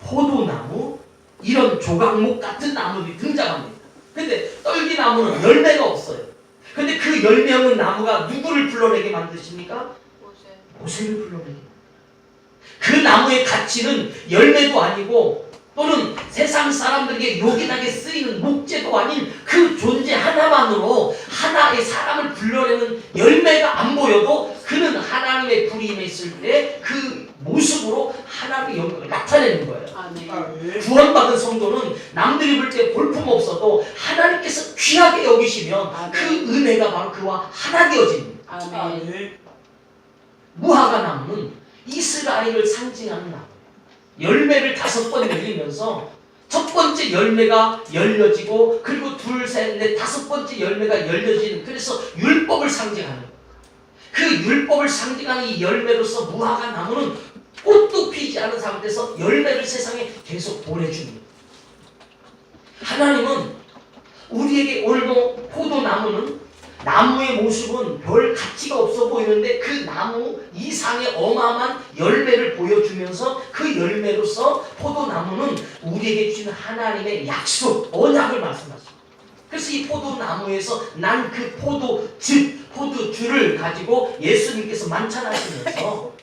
포도나무, 이런 조각목 같은 나무들이 등장합니다. 근데 떨기나무는 열매가 없어요. 근데 그 열매 없는 나무가 누구를 불러내게 만드십니까? 모세를 불러내게. 그 나무의 가치는 열매도 아니고 또는 세상 사람들에게 요긴하게 쓰이는 목재도 아닌 그 존재 하나만으로 하나의 사람을 불러내는 열매가 안 보여도 그는 하나님의 불이 임해 있을 때 그 모습으로 하나님의 영광을 나타내는 거예요. 구원받은 성도는 남들이 볼 때 볼품없어도 하나님께서 귀하게 여기시면 그 은혜가 바로 그와 하나 되어집니다. 무화과 나무는 이스라엘을 상징하는 나무. 열매를 5번 열리면서 첫 번째 열매가 열려지고 그리고 둘, 셋, 넷, 5번째 열매가 열려지는, 그래서 율법을 상징하는 거예요. 그 율법을 상징하는 이 열매로서 무화과 나무는 꽃도 피지 않은 상태에서 열매를 세상에 계속 보내줍니다. 하나님은 우리에게 오늘도 포도나무는 나무의 모습은 별 가치가 없어 보이는데 그 나무 이상의 어마어마한 열매를 보여주면서 그 열매로서 포도나무는 우리에게 주는 하나님의 약속, 언약을 말씀하십니다. 그래서 이 포도나무에서 난 그 포도주를 가지고 예수님께서 만찬하시면서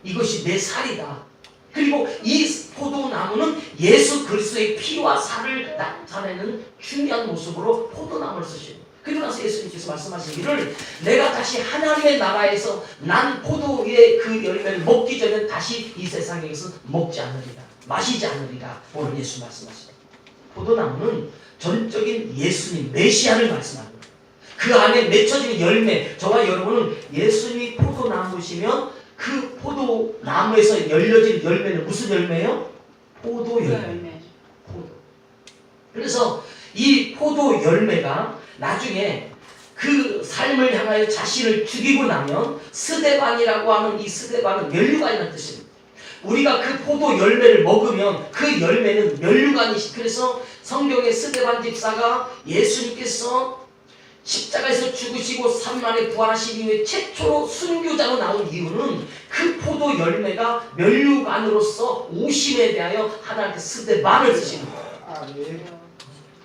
이것이 내 살이다. 그리고 이 포도나무는 예수 그리스도의 피와 살을 나타내는 중요한 모습으로 포도나무를 쓰십니다. 그리고 나서 예수님께서 말씀하시기를 내가 다시 하나님의 나라에서 난 포도의 그 열매를 먹기 전에 다시 이 세상에서 먹지 않으리라, 마시지 않으리라. 오늘 예수 말씀하십니다. 포도나무는 전적인 예수님 메시아를 말씀합니다. 그 안에 맺혀지는 열매, 저와 여러분은 예수님이 포도나무시면 그 포도나무에서 열려진 열매는 무슨 열매예요? 포도 열매. 포도. 그래서 이 포도 열매가 나중에 그 삶을 향하여 자신을 죽이고 나면 스데반이라고 하는 이 스데반은 면류관이라는 뜻입니다. 우리가 그 포도 열매를 먹으면 그 열매는 면류관이시. 그래서 성경의 스데반 집사가 예수님께서 십자가에서 죽으시고 3일 만에 부활하신 이후에 최초로 순교자로 나온 이유는 그 포도 열매가 면류관으로서 오심에 대하여 하나님께 스데반을 쓰시는 거예요.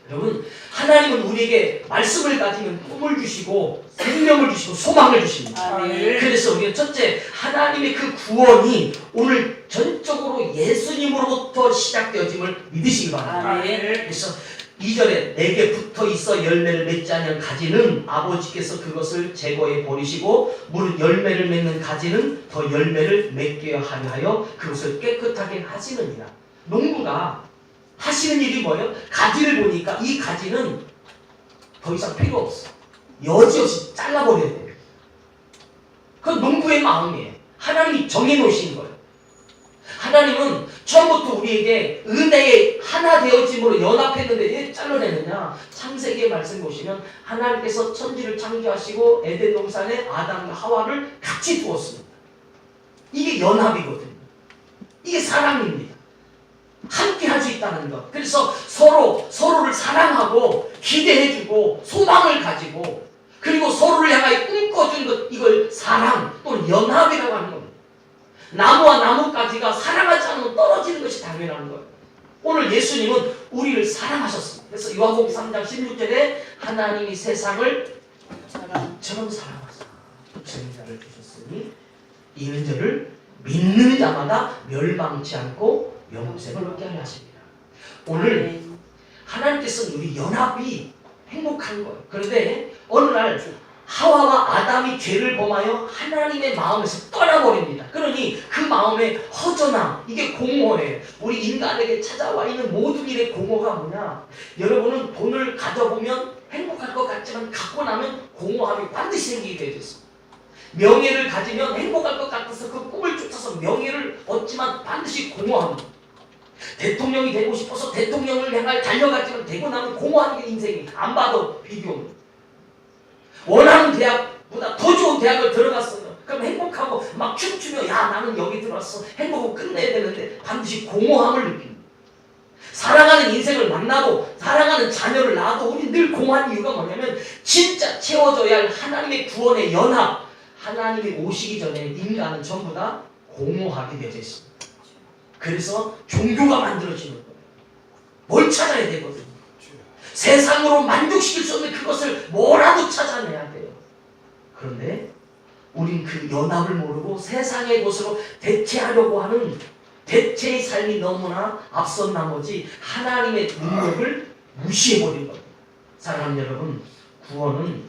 여러분, 하나님은 우리에게 말씀을 가지면 꿈을 주시고 생명을 주시고 소망을 주십니다. 그래서 우리는 첫째, 하나님의 그 구원이 오늘 전적으로 예수님으로부터 시작되어짐을 믿으시기 바랍니다. 그래서 2절에 내게 붙어있어 열매를 맺지 않는 가지는 아버지께서 그것을 제거해 버리시고 무릇 열매를 맺는 가지는 더 열매를 맺게 하려 하여 그것을 깨끗하게 하시느니라. 농부가 하시는 일이 뭐예요? 가지를 보니까 이 가지는 더 이상 필요 없어. 여지없이 잘라버려야 돼요. 그건 농부의 마음이에요. 하나님이 정해놓으신 거예요. 하나님은 처음부터 우리에게 은혜의 하나 되어짐으로 연합했는데 왜 잘라내느냐? 창세기의 말씀 보시면 하나님께서 천지를 창조하시고 에덴 동산에 아담과 하와를 같이 두었습니다. 이게 연합이거든요. 이게 사랑입니다. 함께 할 수 있다는 것. 그래서 서로를 사랑하고 기대해주고 소망을 가지고 그리고 서로를 향하여 꿈꿔주는 것, 이걸 사랑 또는 연합이라고 하는 겁니다. 나무와 나뭇가지가 사랑하지 않으면 떨어지는 것이 당연한 거예요. 오늘 예수님은 우리를 사랑하셨습니다. 그래서 요한복음 3장 16절에 하나님이 세상을 사랑처럼 사랑하사 독생자를 주셨으니 이 은혜를 믿는 자마다 멸망치 않고 영생을 얻게 하려 하십니다. 오늘 하나님께서는 우리 연합이 행복한 거예요. 그런데 어느 날 하와와 아담이 죄를 범하여 하나님의 마음에서 떠나버립니다. 그러니 그 마음의 허전함, 이게 공허예요. 우리 인간에게 찾아와 있는 모든 일의 공허가 뭐냐? 여러분은 돈을 가져보면 행복할 것 같지만 갖고 나면 공허함이 반드시 생기게 되어 있습니다. 명예를 가지면 행복할 것 같아서 그 꿈을 쫓아서 명예를 얻지만 반드시 공허합니다. 대통령이 되고 싶어서 대통령을 향하여 달려갔지만 되고 나면 공허한 게 인생이 안 봐도 비교입니다. 원하는 대학보다 더 좋은 대학을 들어갔어요. 그럼 행복하고 막 춤추며 야 나는 여기 들어왔어 행복하고 끝내야 되는데 반드시 공허함을 느낍니다. 사랑하는 인생을 만나도 사랑하는 자녀를 낳아도 우리 늘 공허한 이유가 뭐냐면 진짜 채워져야 할 하나님의 구원의 연합, 하나님이 오시기 전에 인간은 전부 다 공허하게 되어져 있습니다. 그래서 종교가 만들어지는 거예요. 뭘 찾아야 되거든요. 세상으로 만족시킬 수 없는 그것을 뭐라도 찾아내야 돼요. 그런데 우린 그 연합을 모르고 세상의 것으로 대체하려고 하는 대체의 삶이 너무나 앞선 나머지 하나님의 능력을 무시해버린 겁니다. 사랑하는 여러분, 구원은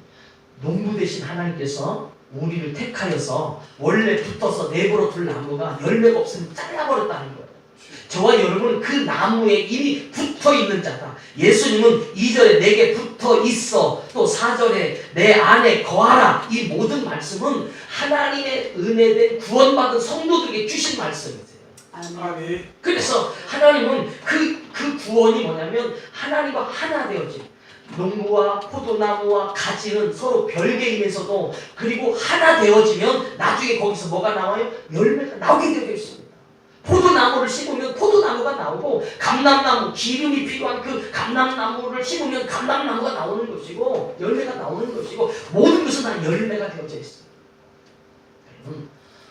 농부 되신 하나님께서 우리를 택하여서 원래 붙어서 내버려 둘 나무가 열매가 없으면 잘라버렸다는 거예요. 저와 여러분은 그 나무에 이미 붙어있는 자다. 예수님은 2절에 내게 붙어있어, 또 4절에 내 안에 거하라. 이 모든 말씀은 하나님의 은혜된 구원받은 성도들에게 주신 말씀이세요. 아멘. 그래서 하나님은 그 구원이 뭐냐면 하나님과 하나 되어짐. 농부와 포도나무와 가지는 서로 별개이면서도 그리고 하나 되어지면 나중에 거기서 뭐가 나와요? 열매가 나오게 되어 있습니다. 포도나무를 심으면 포도나무가 나오고, 감람나무, 기름이 필요한 그 감람나무를 심으면 감람나무가 나오는 것이고 열매가 나오는 것이고, 모든 것은 다 열매가 되어져 있습니다.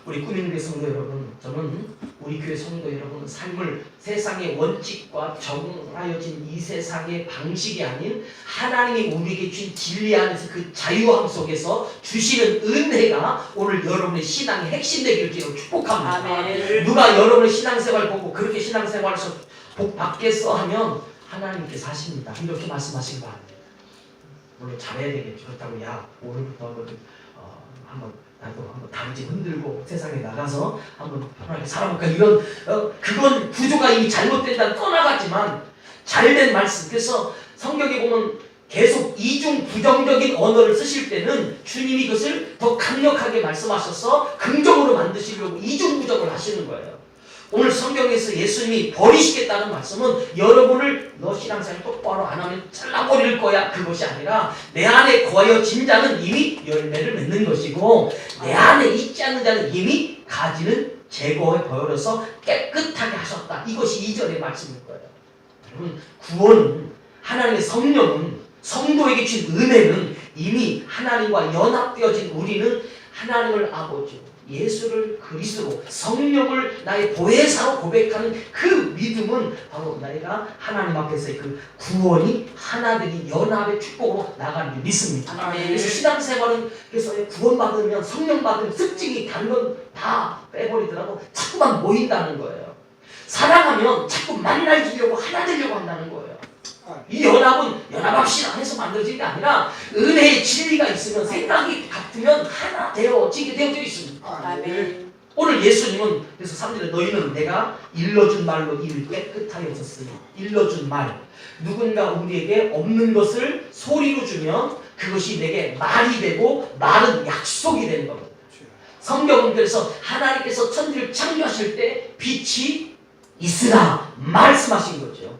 우리 꾸민교회 성도 여러분, 저는 우리 교회 성도 여러분 삶을 세상의 원칙과 정하여진 이 세상의 방식이 아닌 하나님이 우리에게 주신 진리 안에서 그 자유함 속에서 주시는 은혜가 오늘 여러분의 신앙의 핵심 되기를 기도 축복합니다. 아멘. 누가 여러분의 신앙생활 보고 그렇게 신앙생활에서 복 받겠어 하면 하나님께서 하십니다. 이렇게 말씀하신 거 아니에요. 물론 잘해야 되겠죠. 그렇다고 야 오늘부터 나도 한번 다리지 흔들고 세상에 나가서 한번 편하게 살아볼까, 이런 그건 구조가 이미 잘못된다 떠나가지만 잘된 말씀. 그래서 성경에 보면 계속 이중 부정적인 언어를 쓰실 때는 주님이 그것을 더 강력하게 말씀하셔서 긍정으로 만드시려고 이중 부정을 하시는 거예요. 오늘 성경에서 예수님이 버리시겠다는 말씀은 여러분을 너 신앙생활 똑바로 안 하면 잘라버릴 거야, 그것이 아니라 내 안에 거하여진 자는 이미 열매를 맺는 것이고 내 안에 있지 않는 자는 이미 가지는 제거해 버려서 깨끗하게 하셨다. 이것이 2절의 말씀일 거예요. 여러분, 구원은, 하나님의 성령은, 성도에게 주신 은혜는 이미 하나님과 연합되어진 우리는 하나님을 아버지, 예수를 그리스도, 성령을 나의 보혜사로 고백하는 그 믿음은 바로 내가 하나님 앞에서의 그 구원이 하나되는 연합의 축복으로 나가는 줄 믿습니다. 아멘. 그래서 신앙생활은 그래서 구원받으면, 성령 받으면 특징이 다른 건 다 빼버리더라도 자꾸만 모인다는 거예요. 사랑하면 자꾸 만나주려고 하나 되려고 한다는 거예요. 이 연합은 연합합시다 해서 만들어진 게 아니라 은혜의 진리가 있으면, 생각이 같으면 하나 되어지게 되어져 있습니다. 아멘. 오늘 예수님은 그래서 3절에 너희는 내가 일러준 말로 이를 깨끗하여졌으니, 일러준 말, 누군가 우리에게 없는 것을 소리로 주면 그것이 내게 말이 되고 말은 약속이 되는 겁니다. 성경은 그래서 하나님께서 천지를 창조하실 때 빛이 있으라 말씀하신 거죠.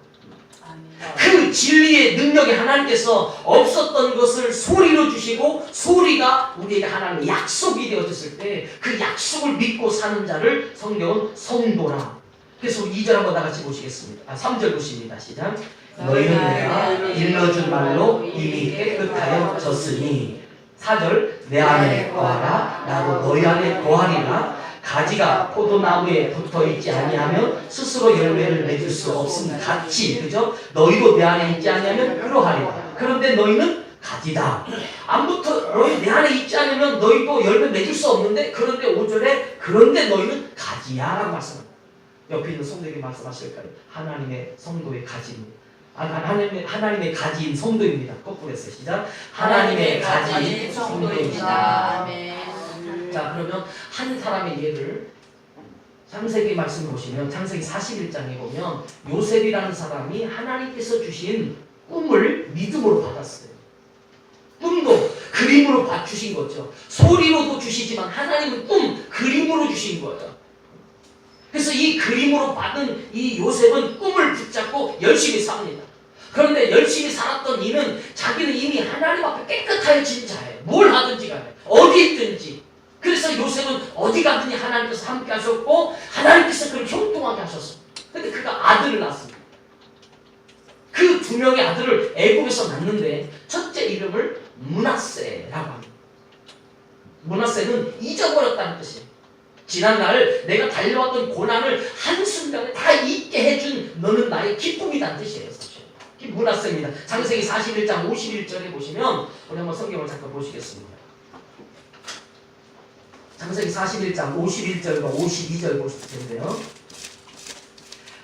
그 진리의 능력이 하나님께서 없었던 것을 소리로 주시고, 소리가 우리에게 하나님의 약속이 되어졌을 때 그 약속을 믿고 사는 자를 성경은 성도라. 그래서 우리 2절 한번 다 같이 보시겠습니다. 3절 보십니다. 시작. 너희는 내가 일러준 말로 이미 깨끗하여졌으니. 4절 내 안에 거하라 나도 너희 안에 거하리라. 가지가 포도나무에 붙어있지 아니하면 스스로 열매를 맺을 수 없음 같이, 그죠? 너희도 내 안에 있지 아니하면 그러하리라. 그런데 너희는 가지다. 안 붙어, 너희 내 안에 있지 않으면 너희도 열매 맺을 수 없는데, 그런데 5절에 그런데 너희는 가지야 라고 말씀합니다. 옆에 있는 성도에게 말씀하실까요? 하나님의 성도의 가지입니다. 하나님의 가지인 성도입니다. 거꾸로 했어요. 시작. 하나님의 가지인 성도입니다. 아멘. 자, 그러면 한 사람의 예를 창세기 말씀을 보시면 창세기 41장에 보면 요셉이라는 사람이 하나님께서 주신 꿈을 믿음으로 받았어요. 꿈도 그림으로 주신 거죠. 소리로도 주시지만 하나님은 꿈, 그림으로 주신 거예요. 그래서 이 그림으로 받은 이 요셉은 꿈을 붙잡고 열심히 삽니다. 그런데 열심히 살았던 이는 자기는 이미 하나님 앞에 깨끗하여진 자예요. 뭘 하든지 간에, 어디 있든지. 그래서 요셉은 어디 가든지 하나님께서 함께 하셨고 하나님께서 그를 형통하게 하셨습니다. 근데 그가 아들을 낳았습니다. 그 2명의 아들을 애굽에서 낳는데 첫째 이름을 므낫세라고 합니다. 므낫세는 잊어버렸다는 뜻이에요. 지난날 내가 달려왔던 고난을 한순간에 다 잊게 해준 너는 나의 기쁨이란 뜻이에요. 문하세입니다. 창세기 41장 51절에 보시면 우리 한번 성경을 잠깐 보시겠습니다. 창세기 41장 51절과 52절 보실 텐데요.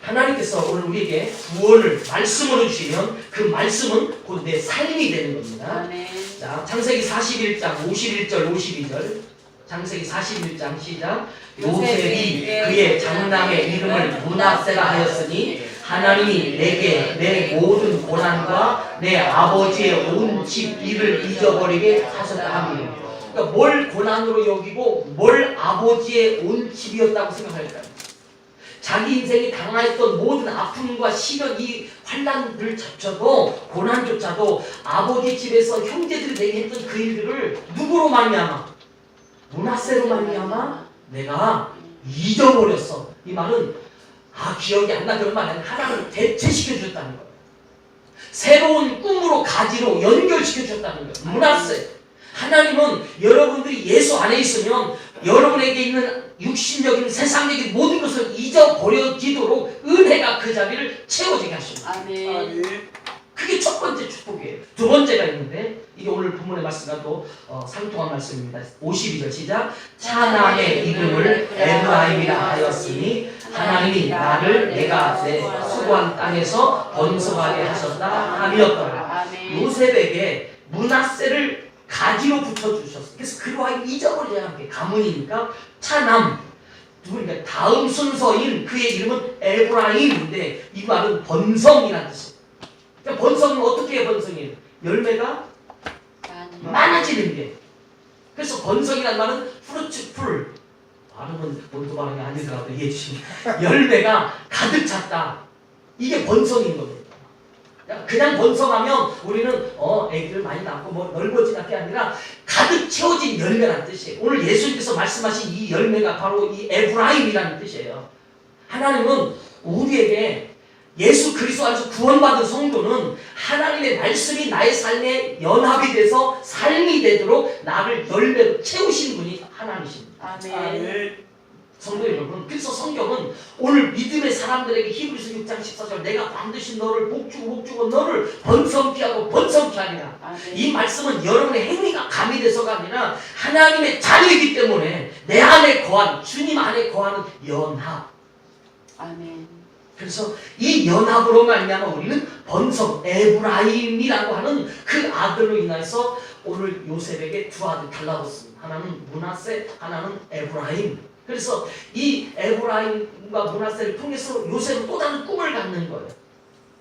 하나님께서 오늘 우리에게 구원을 말씀으로 주시면 그 말씀은 곧 내 삶이 되는 겁니다. 아멘. 자, 창세기 41장 51절 52절. 창세기 41장 시작. 요셉이 그의 장남의 이름을 문하세라 하였으니 하나님이 내게 내 모든 고난과 내 아버지의 온 집 일을 잊어버리게 하셨다 함이에요. 그러니까 뭘 고난으로 여기고 뭘 아버지의 온 집이었다고 생각할까요? 자기 인생이 당하였던 모든 아픔과 시련, 이 환난을 자체도 고난조차도 아버지 집에서 형제들이 내게 했던 그 일들을 누구로 말미암아? 문하세로 말미암아 내가 잊어버렸어. 이 말은 기억이 안 나 그런 말이 아니라 하나님을 대체시켜 줬다는 거예요. 새로운 꿈으로 가지로 연결시켜 줬다는 거예요. 문하세. 하나님은 여러분들이 예수 안에 있으면 여러분에게 있는 육신적인 세상적인 모든 것을 잊어버려지도록 은혜가 그 자리를 채워지게 하십니다. 아멘. 그게 첫 번째 축복이에요. 두 번째가 있는데 이게 오늘 본문의 말씀과 또 상통한 말씀입니다. 52절 시작. 차남의 이름을 에브라임이라 하였으니 하나님이 나를 내가 내 수고한 땅에서 번성하게 하셨다 함이었더라. 요셉에게 문하세를 가지로 붙여주셨어요. 그래서 그와 잊어버리지 않게 가문이니까 차남 누구니까 다음 순서인 그의 이름은 에브라임인데 이 말은 번성이라는 뜻이에요. 그러니까 번성은 어떻게 해야 번성이에요? 열매가 많아지는 게. 그래서 번성이라는 말은 프루츠풀 발음은 본토 발음이 아니더라도 이해해 주시면 열매가 가득 찼다. 이게 번성인 겁니다. 그냥 번성하면 우리는 애기를 많이 낳고 뭐 넓어지는 게 아니라 가득 채워진 열매라는 뜻이에요. 오늘 예수님께서 말씀하신 이 열매가 바로 이 에브라임이라는 뜻이에요. 하나님은 우리에게 예수 그리스도 안에서 구원받은 성도는 하나님의 말씀이 나의 삶에 연합이 돼서 삶이 되도록 나를 열매로 채우신 분이 하나님이십니다. 아멘. 성도 여러분, 그래서 성경은 오늘 믿음의 사람들에게 히브리서 6장 14절 내가 반드시 너를 복주고 너를 번성케 하고 번성케 하리라. 아멘. 이 말씀은 여러분의 행위가 가미돼서가 아니라 하나님의 자녀이기 때문에 내 안에 거한 주님 안에 거하는 연합. 아멘. 그래서 이 연합으로 말미암아 우리는 번성 에브라임이라고 하는 그 아들로 인해서 오늘 요셉에게 두 아들 달라졌습니다. 하나는 문하세, 하나는 에브라임. 그래서 이 에브라임과 문하세를 통해서 요셉은 또 다른 꿈을 갖는 거예요.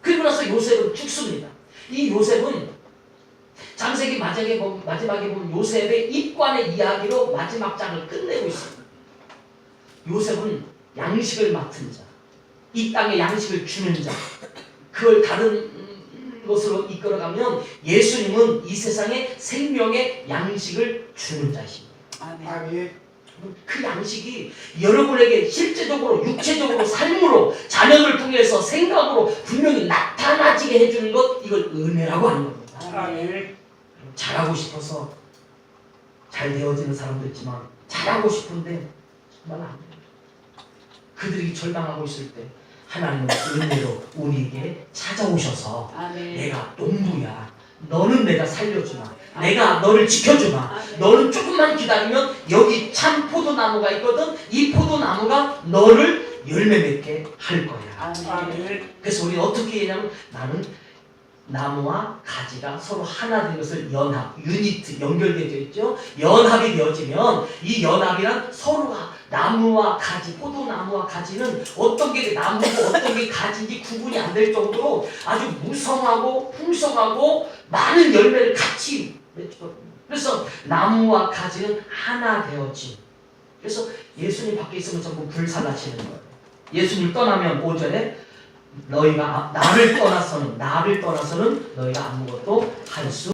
그리고 나서 요셉은 죽습니다. 이 요셉은 창세기 마지막에 보면 요셉의 입관의 이야기로 마지막 장을 끝내고 있습니다. 요셉은 양식을 맡은 자, 이 땅에 양식을 주는 자, 그걸 다른 것으로 이끌어가면 예수님은 이 세상에 생명의 양식을 주는 자이십니다. 아멘. 그 양식이 여러분에게 실제적으로 육체적으로 삶으로 자녀를 통해서 생각으로 분명히 나타나지게 해주는 것, 이걸 은혜라고 하는 겁니다. 아멘. 잘하고 싶어서 잘 되어지는 사람도 있지만 잘하고 싶은데 정말 안 돼요. 그들이 절망하고 있을 때 하나님은 은혜로 우리에게 찾아오셔서 아멘. 내가 농부야, 너는 내가 살려주마, 내가 너를 지켜주마, 너는 조금만 기다리면 여기 참 포도나무가 있거든, 이 포도나무가 너를 열매 맺게 할 거야. 아멘. 그래서 우리는 어떻게 해냐면 나는 나무와 가지가 서로 하나 된 것을 연합, 유니트, 연결되어 있죠. 연합이 되어지면 이 연합이란 서로가 나무와 가지, 포도나무와 가지는 어떤 게 나무고 어떤 게 가지인지 구분이 안 될 정도로 아주 무성하고 풍성하고 많은 열매를 같이 맺거든요. 그래서 나무와 가지는 하나 되어진. 그래서 예수님 밖에 있으면 전부 불살라치는 거예요. 예수님 떠나면 5절에 너희가 나를 떠나서는 너희가 아무것도 할 수